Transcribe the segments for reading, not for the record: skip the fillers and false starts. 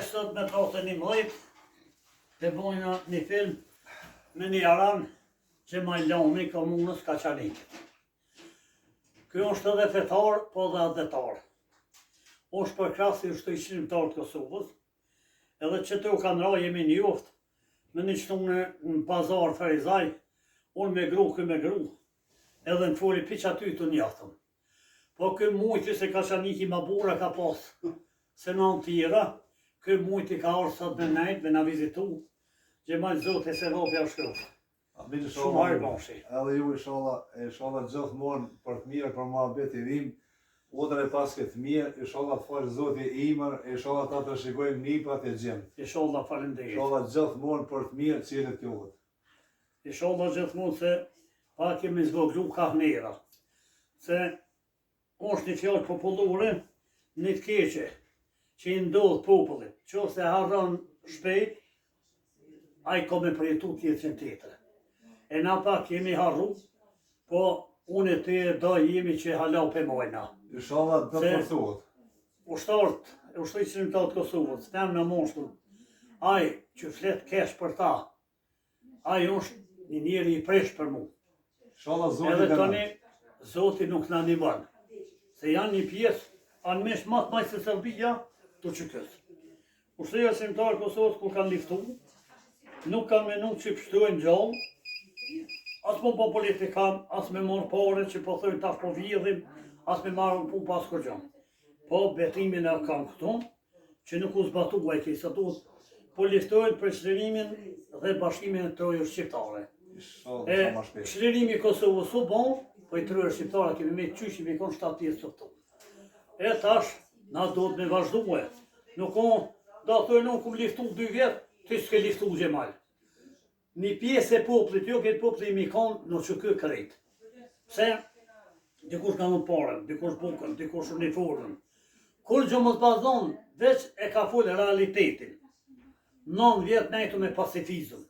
Sot me trote 11 të bojna një film me një aran që ma lami komunës Kaçanikit. Kjo është edhe fetar, po dhe adetar. është për krasi është të ishqimtar të Kosovës, edhe që të u kanë ra jemi njoft, me një qëtu në pazar Ferizaj, unë me gru, kë me gru, edhe në foli piq aty të njatëm. Po kë mujti se Kaçaniki ma bura ka pas, se në anë tjera, kë mujti ka arë sot me nejt, me na vizitu, Gjemal Zote se ropja u shkruft. Shumë harë bashi. Edhe ju inshallah gjithmonë për të mirë, për muhabet i vim, udhën e pas këtë mirë, inshallah të falë Zoti imër, inshallah ta të shikojmë nipat e gjemë. Inshallah falenderit. Inshallah gjithmonë për të mirë cilët juhet. Inshallah gjithmonë se pa kemi zvoglu kahnera. Se është një fjallë popullore, një të keqe, që i ndodhë popullit, që ose harron shpejt, a i ka me përjetu tjetë që në tjetër. E na pak kemi harru, po unë e të do jemi që halau për mojna. Inshallah të përthuat. Ushtri qërimtar të Kosovës, tem në moshtu, aj që flet kesh për ta, aj është një njeri i presh për mu. Inshallah Zoti edhe të tani, Zoti nuk në animon. Se janë një pjesë, anë mesh matë majtë se Serbia, të që kësë. Ushtria qërimtar të Kosovës kur kanë liftu, nuk kanë menu që pështojnë gjallë, as më po politikam, as me morë pare që po thëjnë tash po vjedhim, as me marrë pu pas kërgjam. Po betimin e kam këtu, që nuk u zbatu e kisa duhet, po liftojnë për shlirimin dhe bashkimin e trojës shqiptare. Shlirimi Kosovës u bon, po i trojës shqiptare kemi me qyshim i konë 7 pjesë të këtu. E tash, na duhet me vazhduhe. Nuk o, da thëjnë unë kum liftu 2 vjetë, ti s'ke liftu Gjemal. Një pjesë e poplit, jo këtë poplit i mi kanë në që kë krejt. Pse, dikush ka në parën, dikush bukën, dikush uniformën. Kur gjë mos bazon, veç e ka full realitetin. 9 vjetë nejtu me pacifizëm.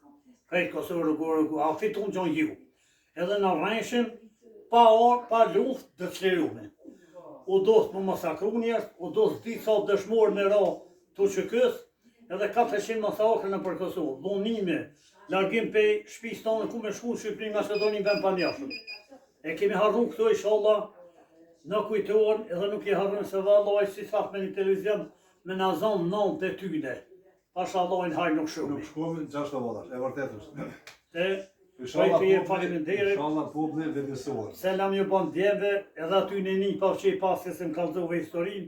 Krejt Kosovë rëgurë, a fitun gjonë ju. Edhe në rrenshim, pa orë, pa luft, dhe të shlirume. U dosë më masakru njerës, u dosë ditë sa dëshmorë me ra të që kësë, edhe 400 masakre në për Kosovë, dhunime, largim pe shpis tonë ku me shku në Shqipëri Macedonin vend pa njashëm. E kemi harru këto inshallah, në kujtohen edhe nuk i harrun se vallaj si thaf me një televizion me na zonë 9 të tyne. Pasha Allahin hajë nuk shumë. Nuk shkomi 6 volash, e vërtet është. Inshallah publik dhe besuar. Selam ju bon djeve, edhe aty në një pa që i paske se më kalzove historinë.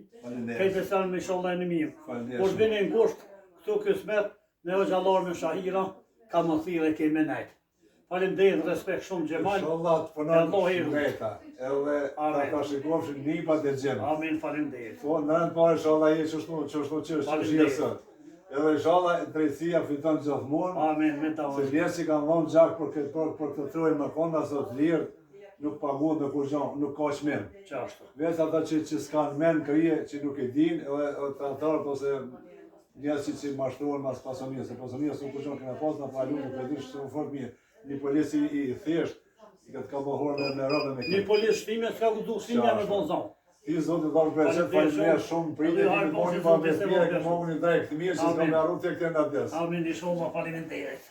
Kajtë besan me inshallah e në mirë. Kur vini në gusht, këtu kësmet, me o gjallar me shahira, ka më thire ke me nejtë. Faleminderit, respekt shumë Gjemal. Inshallah të përnojnë shmeta, edhe ta shikofshin nipat e gjemë. Amin, faleminderit. Po, në rëndë parë inshallah je qështu shia sot. Edhe inshallah drejtësia fiton gjithmonë. Amin, me ta se vjerë që kanë vonë gjak për këtë trojë më konda sot lirë, nuk paguat në kur gjanë, nuk ka qmen. Vetë ata që s'kanë men krije, që nuk e din, edhe të atarë ose njerës që mashtrohen mas pasonijës, se pasonijës nuk kur gjanë këna pas në palu, nuk e din që të fort mirë. Një polisi i thjesht, i këtë ka bëhorë me rëve me këtë. Një polis shtime s'ka ku du shtime me bon zonë. Ti zotë të përqet, falimderit shumë, pritet një moni pa me tjere, këmohë një drejkë të mirë që s'ka me arru të këtë nga desë. Amin, i shumë, faleminderit.